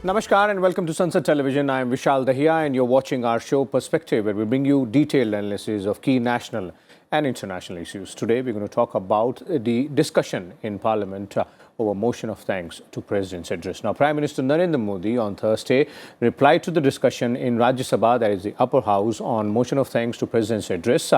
Namaskar and welcome to Sansad Television. I am Vishal Dahiya and you're watching our show Perspective, where we bring you detailed analysis of key national and international issues. Today we're going to talk about the discussion in Parliament over motion of thanks to President's address. Now, Prime Minister Narendra Modi on Thursday replied to the discussion in Rajya Sabha, that is the upper house, on motion of thanks to President's address.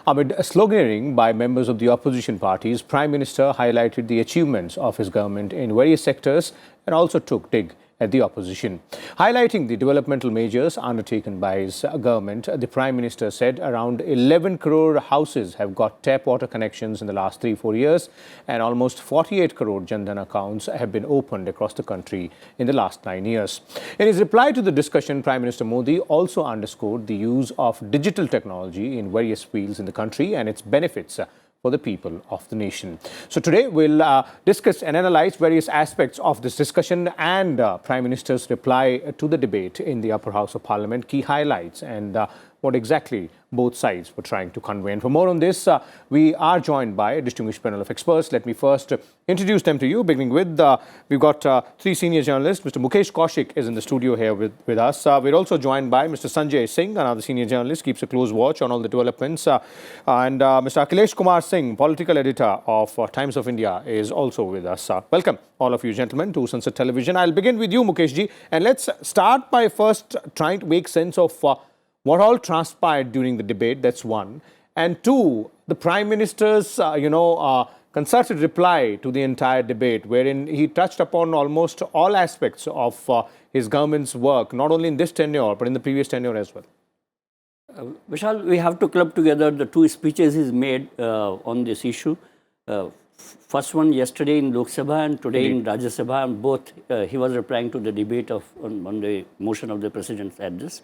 Amid sloganeering by members of the opposition parties, Prime Minister highlighted the achievements of his government in various sectors and also took dig at the opposition. Highlighting the developmental measures undertaken by his government, the Prime Minister said around 11 crore houses have got tap water connections in the last 3-4 years, and almost 48 crore Jan Dhan accounts have been opened across the country in the last 9 years. In his reply to the discussion, Prime Minister Modi also underscored the use of digital technology in various fields in the country and its benefits for the people of the nation. So today we'll discuss and analyze various aspects of this discussion and Prime Minister's reply to the debate in the upper house of Parliament, key highlights and what exactly both sides were trying to convey. And for more on this, we are joined by a distinguished panel of experts. Let me first introduce them to you, beginning with, we've got three senior journalists. Mr. Mukesh Kaushik is in the studio here with us. We're also joined by Mr. Sanjay Singh, another senior journalist, keeps a close watch on all the developments. And Mr. Akhilesh Kumar Singh, political editor of Times of India, is also with us. Welcome, all of you gentlemen, to Sansad Television. I'll begin with you, Mukeshji, and let's start by first trying to make sense of what all transpired during the debate, that's one. And two, the Prime Minister's, concerted reply to the entire debate, wherein he touched upon almost all aspects of his government's work, not only in this tenure, but in the previous tenure as well. Vishal, we have to club together the two speeches he's made on this issue. First one yesterday in Lok Sabha and today in Rajya Sabha, and both he was replying to the debate on the motion of the President's address.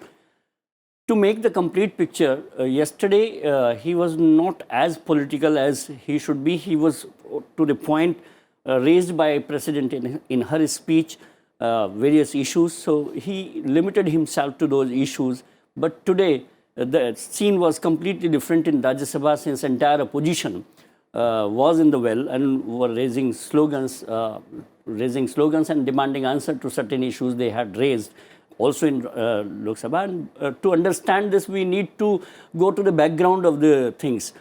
To make the complete picture, yesterday he was not as political as he should be. He was to the point raised by President in her speech, various issues. So he limited himself to those issues. But today the scene was completely different in Rajya Sabha, since entire opposition was in the well and were raising slogans and demanding answer to certain issues they had raised. Also in Lok Sabha. And to understand this, we need to go to the background of the things.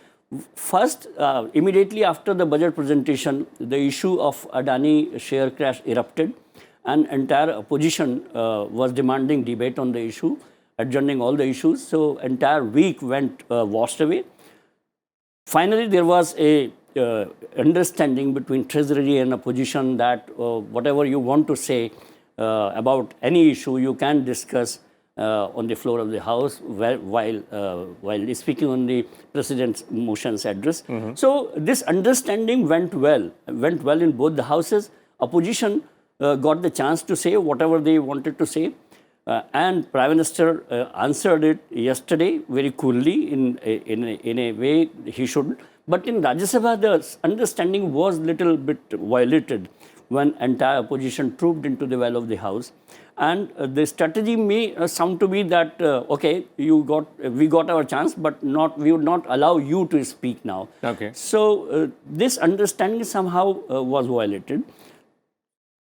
First, immediately after the budget presentation, the issue of Adani share crash erupted, and entire opposition was demanding debate on the issue, adjourning all the issues. So entire week went washed away. Finally, there was a understanding between Treasury and opposition that whatever you want to say about any issue, you can discuss on the floor of the House while speaking on the President's motions address. So this understanding went well in both the houses. Opposition got the chance to say whatever they wanted to say, and Prime Minister answered it yesterday very coolly in a way he should. But in Rajya Sabha, the understanding was little bit violated when entire opposition trooped into the well of the House. And the strategy may sound to be that, okay, we got our chance, but we would not allow you to speak now. Okay. So this understanding somehow was violated.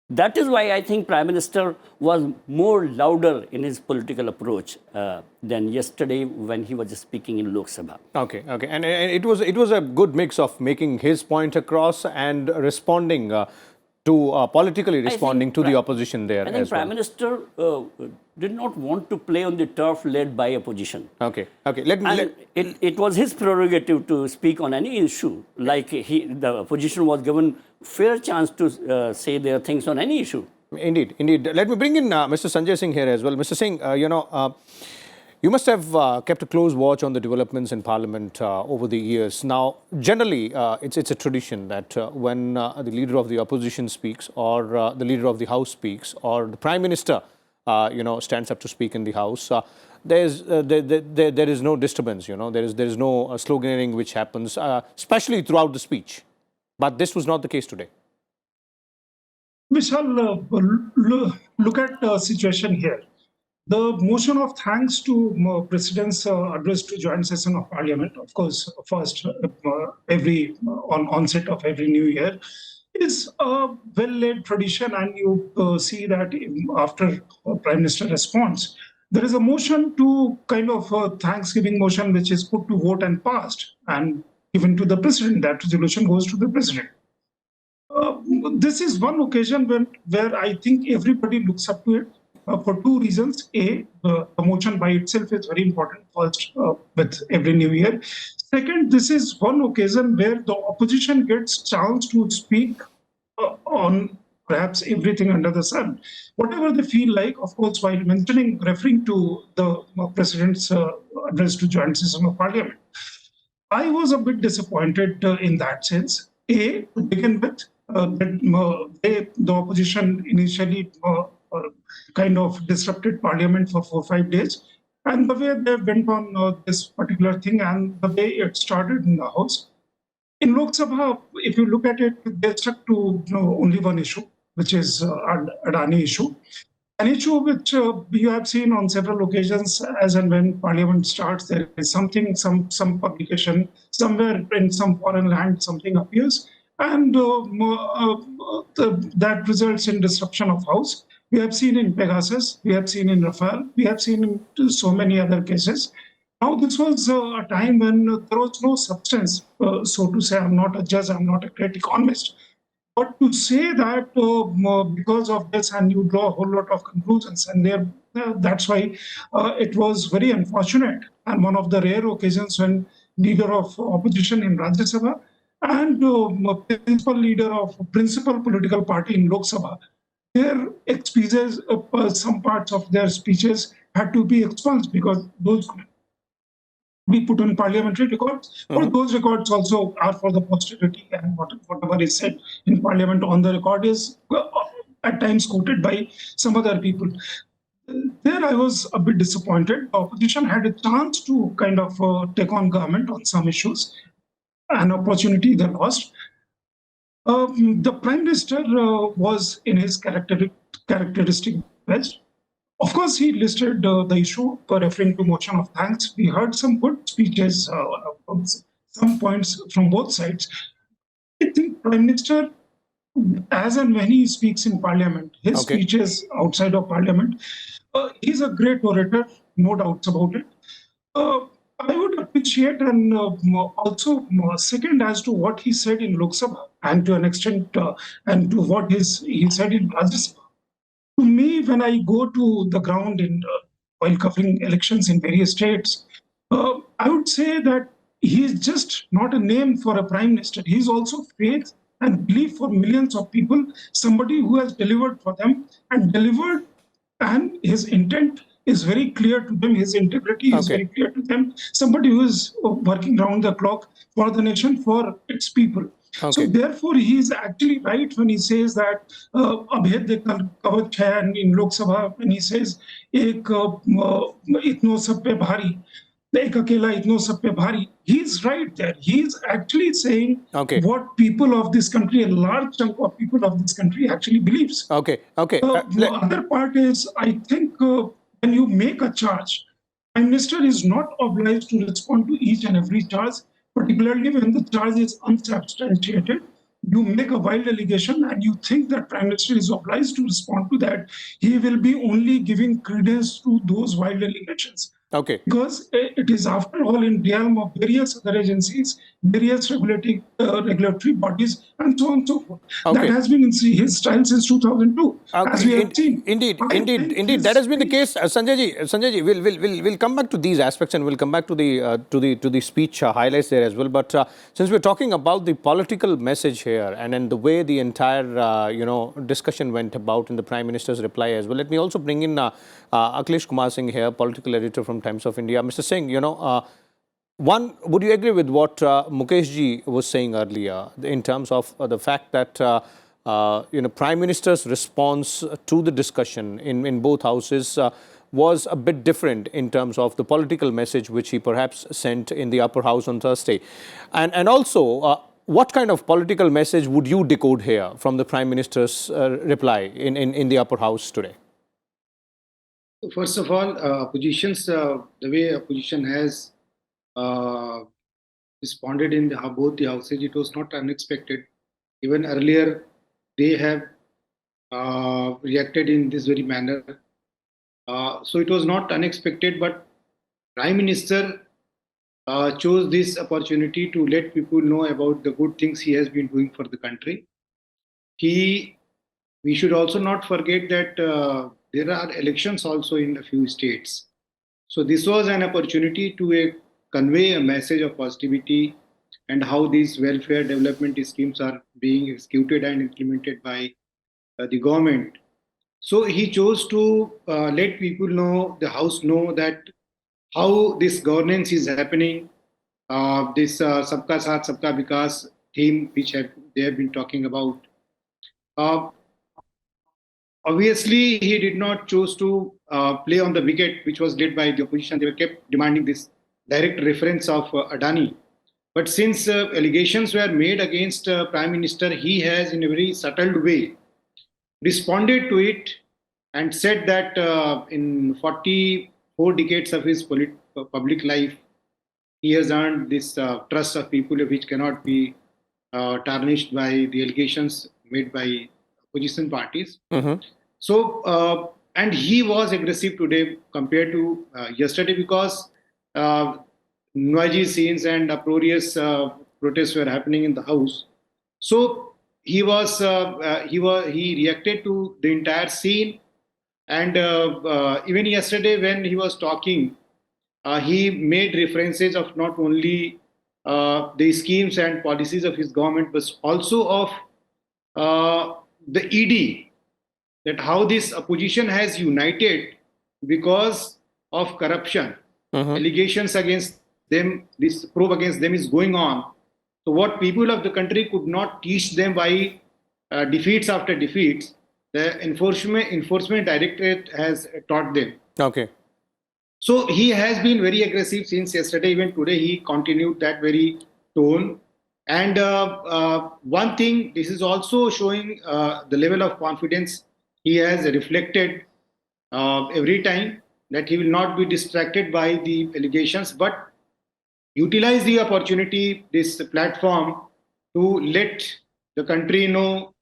That is why I think Prime Minister was more louder in his political approach than yesterday when he was speaking in Lok Sabha. Okay. And it was a good mix of making his point across and responding politically responding to the opposition there. I think Prime Minister did not want to play on the turf led by opposition. Okay. It was his prerogative to speak on any issue. Like the opposition was given fair chance to say their things on any issue. Indeed. Let me bring in Mr. Sanjay Singh here as well. Mr. Singh, you must have kept a close watch on the developments in Parliament over the years. Now, generally, it's a tradition that when the leader of the opposition speaks, or the leader of the House speaks, or the Prime Minister, stands up to speak in the House, there is no disturbance. There is no sloganeering which happens, especially throughout the speech. But this was not the case today. Vishal, look at the situation here. The motion of thanks to President's address to joint session of Parliament, of course, first on onset of every new year, is a well-laid tradition, and you see that after Prime Minister responds, there is a motion to kind of Thanksgiving motion which is put to vote and passed and given to the president. That resolution goes to the president. This is one occasion where I think everybody looks up to it for two reasons. A, the motion by itself is very important, first, with every new year. Second, this is one occasion where the opposition gets chance to speak on perhaps everything under the sun, whatever they feel like, of course, while referring to the president's address to joint session of parliament. I was a bit disappointed in that sense. A, to begin with, the opposition initially kind of disrupted parliament for 4 or 5 days. And the way they went on this particular thing and the way it started in the House. In Lok Sabha, if you look at it, they stuck to only one issue, which is Adani issue. An issue which you have seen on several occasions, as and when Parliament starts, there is something, some publication somewhere in some foreign land, something appears, and that results in disruption of House. We have seen in Pegasus, we have seen in Rafale, we have seen in so many other cases. Now, this was a time when there was no substance, so to say. I'm not a judge, I'm not a great economist. But to say that because of this, and you draw a whole lot of conclusions, and that's why it was very unfortunate, and one of the rare occasions when leader of opposition in Rajya Sabha and principal leader of principal political party in Lok Sabha, their speeches, some parts of their speeches had to be expunged because those be put on parliamentary records, or those records also are for the posterity, and whatever is said in parliament on the record is at times quoted by some other people. There I was a bit disappointed. The opposition had a chance to kind of take on government on some issues, an opportunity they lost. The Prime Minister was in his characteristic best. Of course, he listed the issue referring to motion of thanks. We heard some good speeches, some points from both sides. I think Prime Minister, as and when he speaks in Parliament, his speeches outside of Parliament, he's a great orator, no doubts about it. I would appreciate and also second as to what he said in Lok Sabha and to an extent and to what he said in Rajya Sabha. To me, when I go to the ground while covering elections in various states, I would say that he is just not a name for a prime minister. He is also faith and belief for millions of people, somebody who has delivered for them and delivered, and his intent is very clear to them, his integrity is very clear to them, somebody who is working round the clock for the nation, for its people. So therefore, he is actually right when he says that Abhed Kavach hai, and in Lok Sabha when he says ek itno sab pe bhari, ek akela itno sab pe bhari. He is right there. He is actually saying what people of this country, a large chunk of people of this country actually believes. The other part is, I think when you make a charge, Prime Minister is not obliged to respond to each and every charge, particularly when the charge is unsubstantiated. You make a wild allegation and you think that Prime Minister is obliged to respond to that. He will be only giving credence to those wild allegations. Because it is, after all, in the realm of various other agencies, various regulatory bodies, and so on and so forth. That has been in his style since 2002, as we have seen. Indeed. That has been the case. Sanjay, we'll come back to these aspects, and we'll come back to the speech highlights there as well. But since we're talking about the political message here, and then the way the entire discussion went about in the Prime Minister's reply as well, let me also bring in Akhilesh Kumar Singh here, political editor from Times of India. Mr. Singh, one, would you agree with what Mukesh ji was saying earlier in terms of the fact that Prime Minister's response to the discussion in both houses was a bit different in terms of the political message which he perhaps sent in the upper house on Thursday, and also what kind of political message would you decode here from the Prime Minister's reply in the upper house today? First of all, oppositions, the way opposition has responded in both the houses, it was not unexpected. Even earlier, they have reacted in this very manner. So it was not unexpected, but Prime Minister chose this opportunity to let people know about the good things he has been doing for the country. We should also not forget that there are elections also in a few states. So this was an opportunity to convey a message of positivity and how these welfare development schemes are being executed and implemented by the government. So he chose to let people know, the House know that how this governance is happening, this Sabka Saath Sabka Vikas theme which they have been talking about. Uh, Obviously, he did not choose to play on the wicket which was led by the opposition. They were kept demanding this direct reference of Adani. But since allegations were made against Prime Minister, he has, in a very subtle way, responded to it and said that in 44 decades of his public life, he has earned this trust of people which cannot be tarnished by the allegations made by opposition parties. So, and he was aggressive today compared to yesterday because noisy scenes and uproarious protests were happening in the house. So he reacted to the entire scene, and even yesterday when he was talking, he made references of not only the schemes and policies of his government, but also of the ED, that how this opposition has united because of corruption. Allegations against them, this probe against them is going on. So what people of the country could not teach them by defeats after defeats, the enforcement directorate has taught them. Okay. So he has been very aggressive since yesterday. Even today, he continued that very tone. And one thing, this is also showing the level of confidence he has reflected every time, that he will not be distracted by the allegations, but utilize the opportunity, this platform, to let the country know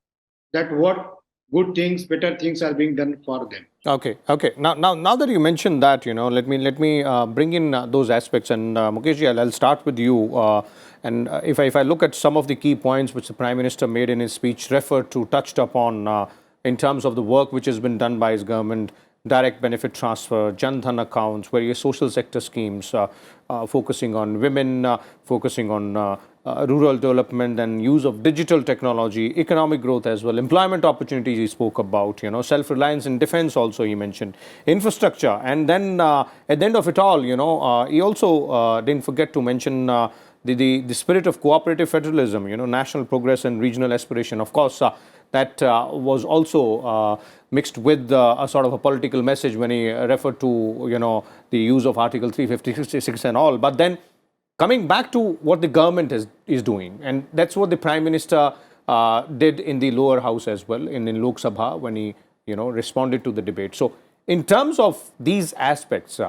that what good things, better things are being done for them. Okay. Okay. Now that you mentioned that, let me bring in those aspects. And Mukeshji, I'll start with you. And if I look at some of the key points which the Prime Minister made in his speech, referred to, touched upon in terms of the work which has been done by his government, direct benefit transfer, Jan Dhan accounts, various social sector schemes, focusing on women, focusing on rural development and use of digital technology, economic growth as well, employment opportunities he spoke about, self-reliance in defense also he mentioned, infrastructure. And then at the end of it all, he also didn't forget to mention the spirit of cooperative federalism, national progress and regional aspiration. Of course, that was also mixed with a sort of a political message when he referred to, the use of Article 356 and all. But then coming back to what the government is doing, and that's what the Prime Minister did in the lower house as well, in Lok Sabha, when he, responded to the debate. So in terms of these aspects,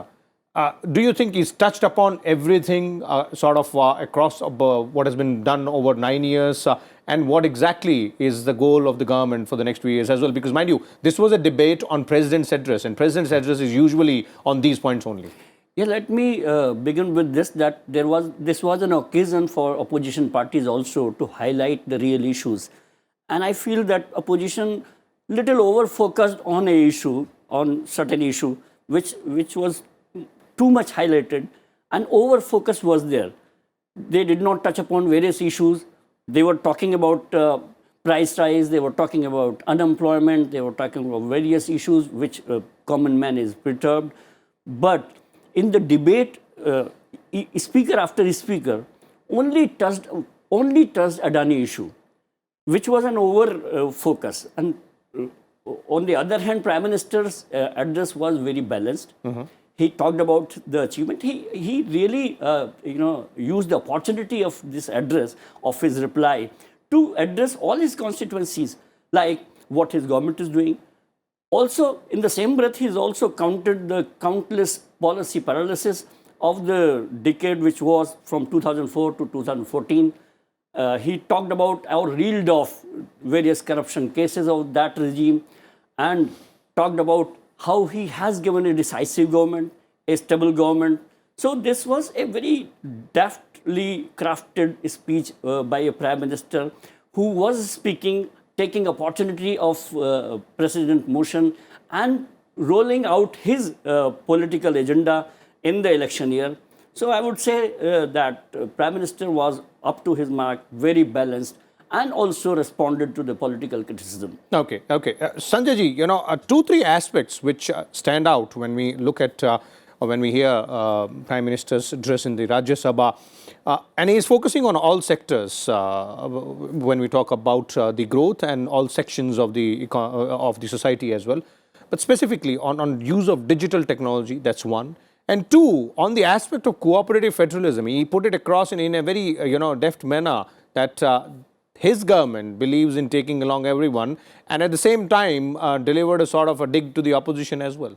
do you think he's touched upon everything across what has been done over 9 years? And what exactly is the goal of the government for the next 2 years as well? Because mind you, this was a debate on President's address, and President's address is usually on these points only. Yeah, let me begin with this, that this was an occasion for opposition parties also to highlight the real issues. And I feel that opposition little over-focused on a issue, on certain issue, which was too much highlighted, and over-focus was there. They did not touch upon various issues. They were talking about price rise, they were talking about unemployment, they were talking about various issues which common man is perturbed. But in the debate, speaker after speaker only touched Adani issue, which was an over focus. And on the other hand, Prime Minister's address was very balanced. He talked about the achievement. He really used the opportunity of this address, of his reply, to address all his constituencies, like what his government is doing. Also, in the same breath, he's also countered the countless policy paralysis of the decade which was from 2004 to 2014. He talked about or reeled off various corruption cases of that regime and talked about how he has given a decisive government, a stable government. So this was a very deftly crafted speech by a prime minister who was speaking, taking opportunity of President motion and rolling out his political agenda in the election year. So I would say that Prime Minister was up to his mark, very balanced, and also responded to the political criticism. Okay, okay. Sanjay ji, you know, 2-3 aspects which stand out when we look at or when we hear Prime Minister's address in the Rajya Sabha. And he is focusing on all sectors when we talk about the growth and all sections of the society as well. But specifically on use of digital technology, that's one. And two, on the aspect of cooperative federalism, he put it across in a very, deft manner that his government believes in taking along everyone and at the same time delivered a sort of a dig to the opposition as well.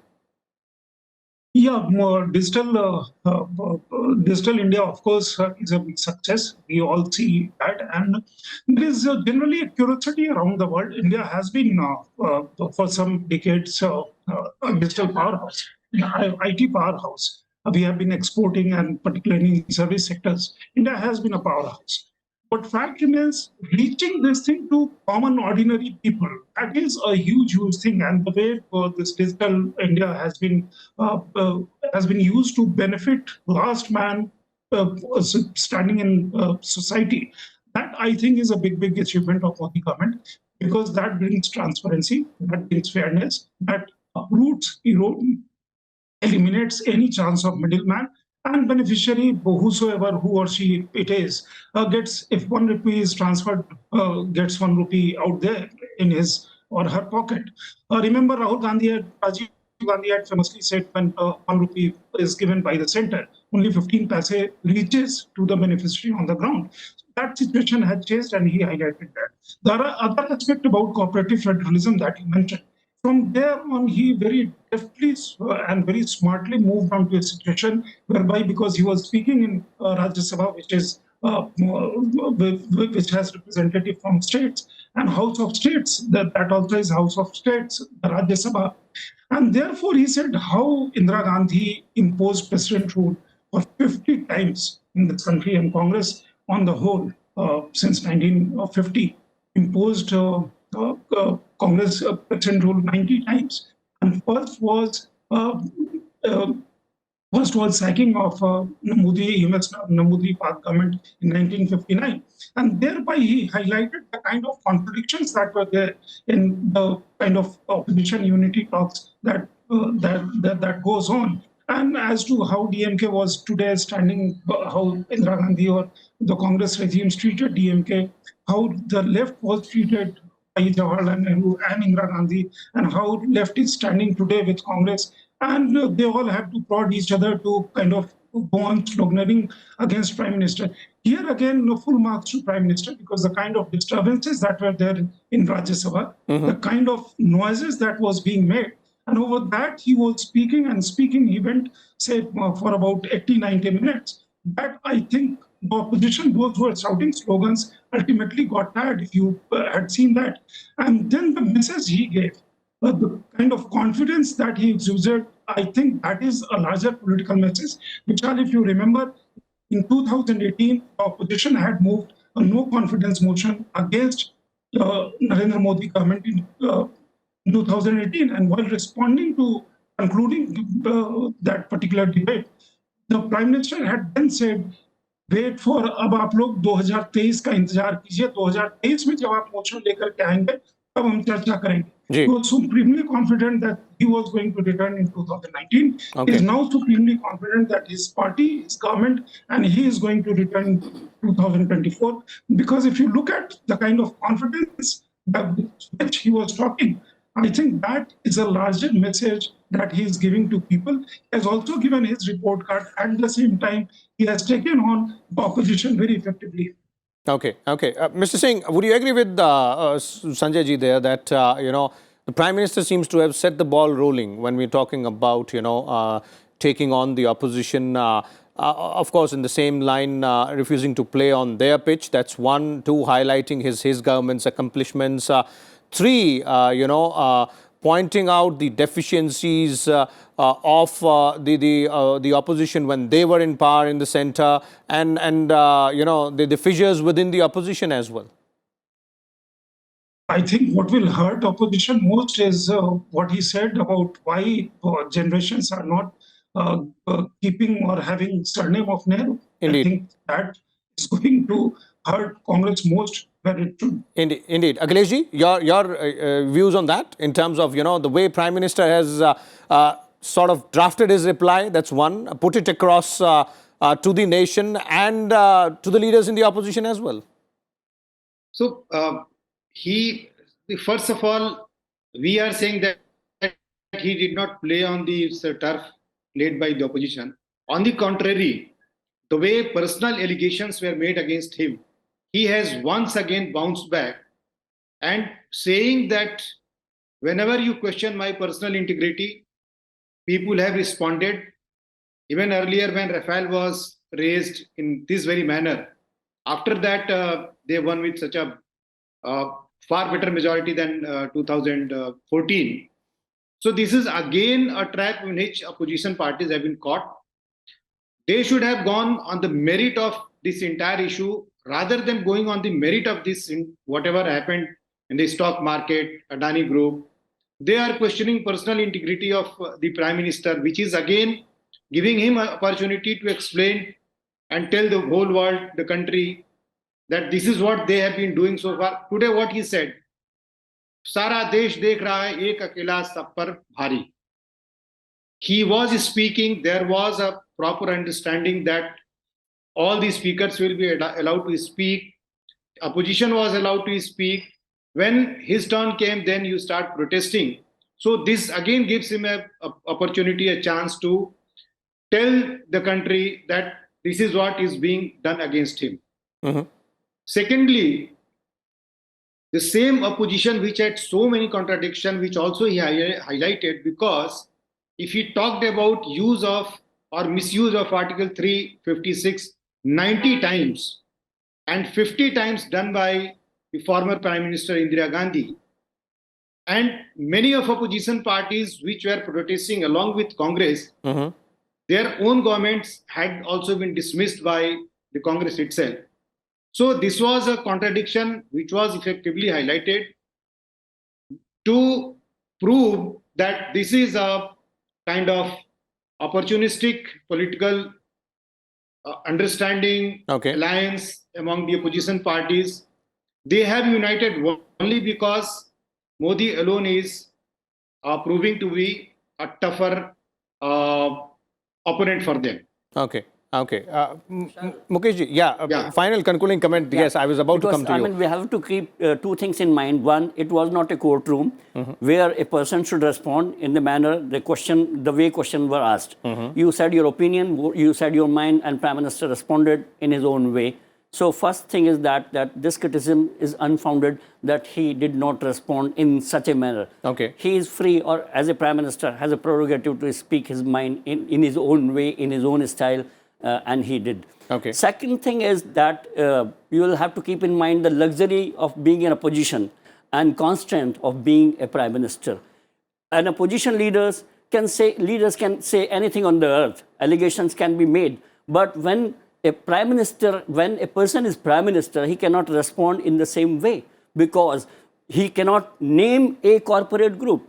Yeah, digital India, of course, is a big success. We all see that, and there is generally a curiosity around the world. India has been, for some decades, a digital powerhouse, IT powerhouse. We have been exporting, and particularly in service sectors, India has been a powerhouse. But fact remains, reaching this thing to common, ordinary people, that is a huge, huge thing. And the way this digital India has been used to benefit last man standing in society, that I think is a big, big achievement of the government, because that brings transparency, that brings fairness, that uproots, erodes, eliminates any chance of middleman, and beneficiary, whosoever who or she it is, gets, if 1 rupee is transferred, gets 1 rupee out there in his or her pocket. Remember, Rajiv Gandhi had famously said, when 1 rupee is given by the center, only 15 paise reaches to the beneficiary on the ground. That situation had changed, and he highlighted that. There are other aspects about cooperative federalism that he mentioned. From there on, he very deftly and very smartly moved on to a situation whereby, because he was speaking in Rajya Sabha, which has representative from states, and House of States, that also is House of States, the Rajya Sabha. And therefore, he said how Indira Gandhi imposed president rule for 50 times in this country, and Congress on the whole, since 1950, imposed Congress president rule 90 times. And first was sacking of Namudi Pak government in 1959. And thereby he highlighted the kind of contradictions that were there in the kind of opposition unity talks that goes on. And as to how DMK was today standing, how Indira Gandhi or the Congress regimes treated DMK, how the left was treated by Jawaharlal Nehru and Indira Gandhi, and how left is standing today with Congress. And they all have to prod each other to kind of go on sloganeering against Prime Minister. Here again, no full marks to Prime Minister, because the kind of disturbances that were there in Rajya Sabha, the kind of noises that was being made, and over that he was speaking and speaking. He went, say, for about 80, 90 minutes. That I think the opposition, those who were shouting slogans, ultimately got tired, if you had seen that. And then the message he gave, the kind of confidence that he exuded, I think that is a larger political message. Vishal, if you remember, in 2018, the opposition had moved a no confidence motion against Narendra Modi government in 2018. And while responding to concluding that particular debate, the Prime Minister had then said, wait for, अब आप लोग 2023 का इंतजार कीजिए, 2023 में जब आप motion लेकर के आएंगे तब हम चर्चा करेंगे. He was supremely confident that he was going to return in 2019. Okay. He is now supremely confident that his party, his government, and he is going to return in 2024. Because if you look at the kind of confidence which he was talking, I think that is a larger message that he is giving to people. He has also given his report card. At the same time, he has taken on the opposition very effectively. Okay, okay. Mr. Singh, would you agree with Sanjay ji there that, the Prime Minister seems to have set the ball rolling when we're talking about, taking on the opposition? of course, in the same line, refusing to play on their pitch. That's one. Two, highlighting his government's accomplishments. Three, pointing out the deficiencies of the opposition when they were in power in the center, and the fissures within the opposition as well. I think what will hurt opposition most is what he said about why generations are not keeping or having surname of Nehru. Indeed. I think that is going to hurt Congress most where it should. Indeed. Akhileshji, your views on that in terms of, the way Prime Minister has sort of drafted his reply, that's one, put it across to the nation and to the leaders in the opposition as well. So, first of all, we are saying that he did not play on the turf played by the opposition. On the contrary, the way personal allegations were made against him, he has once again bounced back and saying that whenever you question my personal integrity, people have responded. Even earlier when Rafale was raised in this very manner, after that they won with such a far better majority than 2014. So this is again a trap in which opposition parties have been caught. They should have gone on the merit of this entire issue rather than going on the merit of this, whatever happened in the stock market, Adani Group. They are questioning personal integrity of the Prime Minister, which is again giving him an opportunity to explain and tell the whole world, the country, that this is what they have been doing so far. Today what he said, Sara desh dekh raha hai, ek akela sab par bhari. He was speaking, there was a proper understanding that all the speakers will be allowed to speak. Opposition was allowed to speak. When his turn came, then you start protesting. So this again gives him an opportunity, a chance to tell the country that this is what is being done against him. Mm-hmm. Secondly, the same opposition which had so many contradictions, which also he highlighted, because if he talked about use of or misuse of Article 356 90 times and 50 times done by the former Prime Minister Indira Gandhi, and many of opposition parties which were protesting along with Congress, mm-hmm. their own governments had also been dismissed by the Congress itself. So this was a contradiction which was effectively highlighted to prove that this is a kind of opportunistic political understanding, alliance among the opposition parties. They have united only because Modi alone is proving to be a tougher opponent for them. Okay. Mukeshji, final concluding comment. Yeah. Yes, I was about to come to you. We have to keep two things in mind. One, it was not a courtroom where a person should respond in the manner, the way questions were asked. You said your opinion, you said your mind, and Prime Minister responded in his own way. So first thing is that this criticism is unfounded, that he did not respond in such a manner. Okay. He is free, or as a Prime Minister, has a prerogative to speak his mind in his own way, in his own style. And he did. Okay. Second thing is that you will have to keep in mind the luxury of being in a position and constraint of being a Prime Minister. And opposition leaders can say anything on the earth. Allegations can be made. But when a person is Prime Minister, he cannot respond in the same way because he cannot name a corporate group.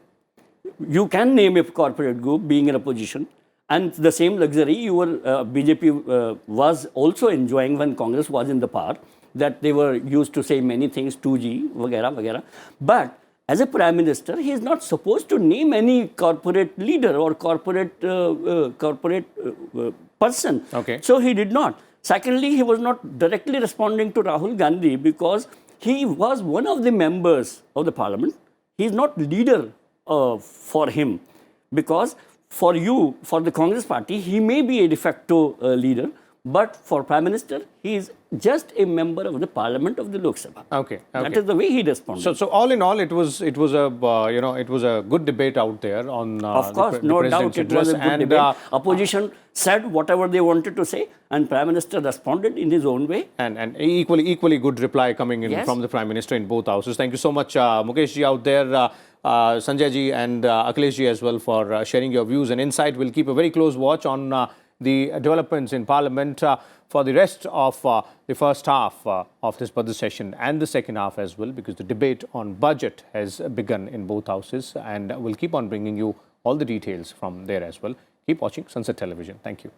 You can name a corporate group being in a position. And the same luxury BJP was also enjoying when Congress was in the power, that they were used to say many things, 2G, vagera, vagera. But as a Prime Minister, he is not supposed to name any corporate leader or corporate person. Okay. So he did not. Secondly, he was not directly responding to Rahul Gandhi because he was one of the members of the parliament. He is not leader for him because for the Congress party, he may be a de facto leader, but for Prime Minister, he is just a member of the Parliament of the Lok Sabha. Okay. That is the way he responded. So all in all, it was a good debate out there on of course, no doubt, it was a good debate. Opposition said whatever they wanted to say, and Prime Minister responded in his own way. And equally good reply coming in Yes. from the Prime Minister in both houses. Thank you so much, Mukesh ji out there, Sanjay ji and Akhilesh ji as well for sharing your views and insight. We'll keep a very close watch on the developments in Parliament for the rest of the first half of this budget session and the second half as well, because the debate on budget has begun in both houses, and we'll keep on bringing you all the details from there as well. Keep watching Sansad Television. Thank you.